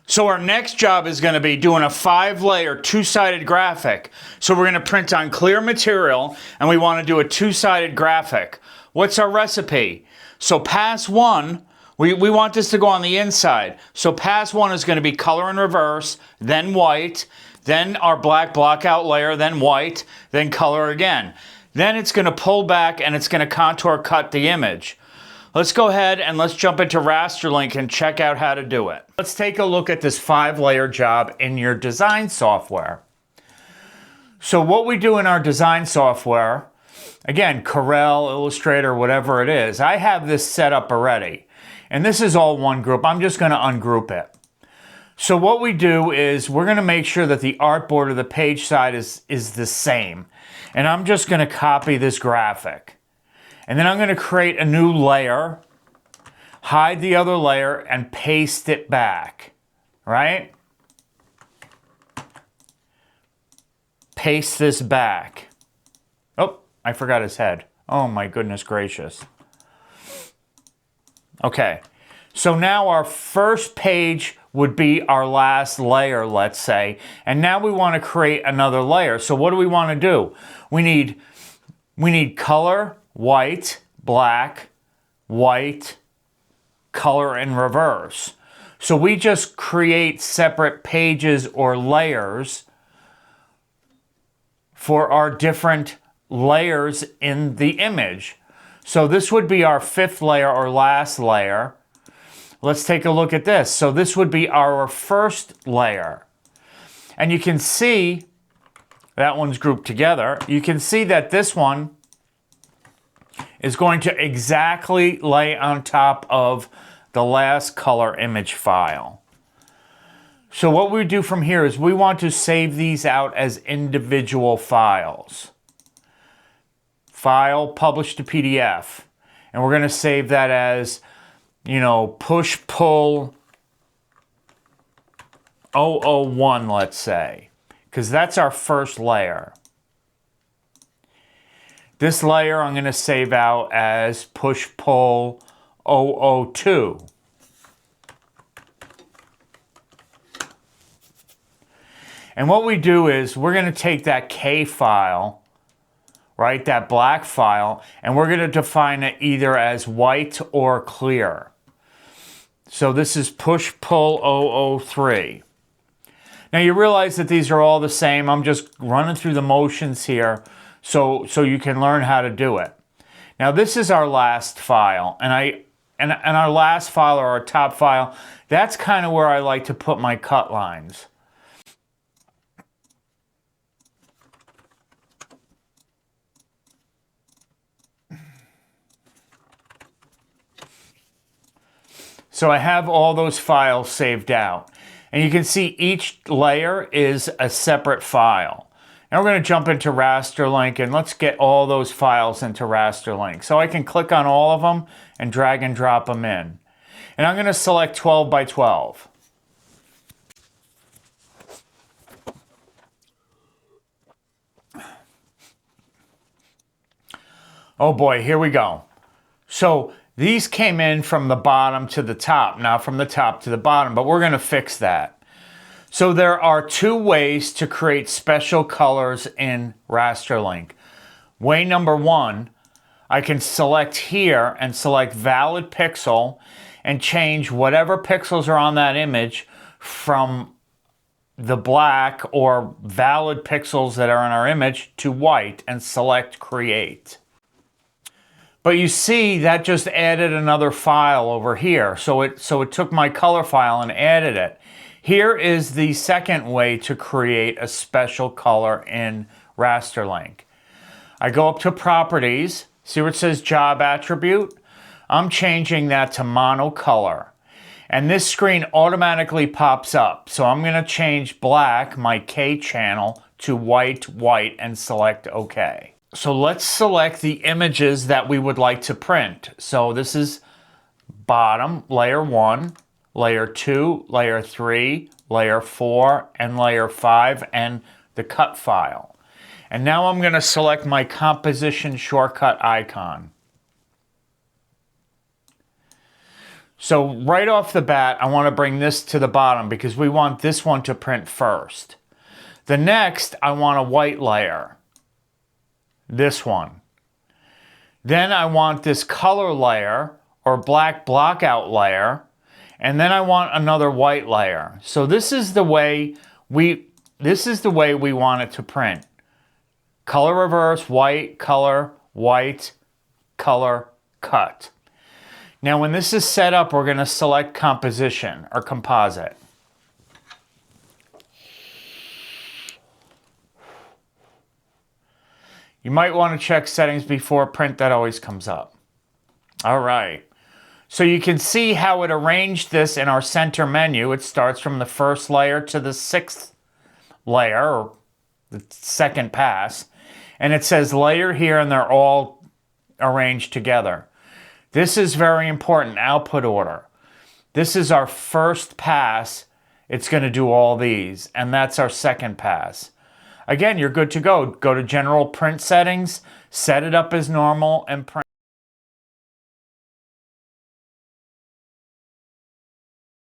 So our next job is going to be doing a 5-layer two-sided graphic. So we're going to print on clear material and we want to do a two-sided graphic. What's our recipe? So pass 1, we want this to go on the inside. So pass 1 is going to be color in reverse, then white, then our black blockout layer, then white, then color again. Then it's going to pull back and it's going to contour cut the image. Let's go ahead and let's jump into RasterLink and check out how to do it. Let's take a look at this 5-layer job in your design software. So what we do in our design software, again, Corel, Illustrator, whatever it is, I have this set up already. And this is all one group. I'm just going to ungroup it. So what we do is we're going to make sure that the artboard or the page side is the same. And I'm just going to copy this graphic. And then I'm going to create a new layer, hide the other layer, and paste it back, right? Paste this back. Oh, I forgot his head. Oh my goodness gracious. Okay, so now our first page would be our last layer, let's say. And now we want to create another layer. So what do we want to do? We need color, white, black, white, color in reverse. So we just create separate pages or layers for our different layers in the image. So this would be our 5th layer or last layer. Let's take a look at this. So this would be our first layer. And you can see that one's grouped together. You can see that this one is going to exactly lay on top of the last color image file. So what we do from here is we want to save these out as individual files. File, publish to PDF. And we're going to save that as, you know, push-pull 001, let's say, because that's our first layer. This layer I'm going to save out as push-pull 002. And what we do is we're going to take that K file, right, that black file, and we're going to define it either as white or clear. So this is push-pull 003. Now you realize that these are all the same. I'm just running through the motions here so you can learn how to do it. Now this is our last file, and our last file or our top file, that's kind of where I like to put my cut lines. So I have all those files saved out. And you can see each layer is a separate file. Now we're going to jump into RasterLink and let's get all those files into RasterLink. So I can click on all of them and drag and drop them in. And I'm going to select 12 by 12. Oh boy, here we go. So these came in from the bottom to the top, not from the top to the bottom, but we're going to fix that. So there are 2 ways to create special colors in RasterLink. Way number 1, I can select here and select valid pixel and change whatever pixels are on that image from the black or valid pixels that are in our image to white and select create. But you see that just added another file over here. So it took my color file and added it. Here is the second way to create a special color in RasterLink. I go up to Properties, see where it says Job Attribute? I'm changing that to Monocolor. And this screen automatically pops up. So I'm going to change black, my K channel, to white, white, and select OK. So let's select the images that we would like to print. So this is bottom, layer 1, layer 2, layer 3, layer 4, and layer 5, and the cut file. And now I'm going to select my composition shortcut icon. So right off the bat, I want to bring this to the bottom because we want this one to print first. The next, I want a white layer. This one. Then I want this color layer or black blockout layer. And then I want another white layer. So this is the way we want it to print. Color reverse, white, color, cut. Now when this is set up, we're going to select composition or composite. You might want to check settings before print. That always comes up. All right. So you can see how it arranged this in our center menu. It starts from the first layer to the sixth layer, or the second pass. And it says layer here, and they're all arranged together. This is very important, output order. This is our first pass. It's going to do all these, and that's our second pass. Again, you're good to go. Go to General Print Settings, set it up as normal, and print.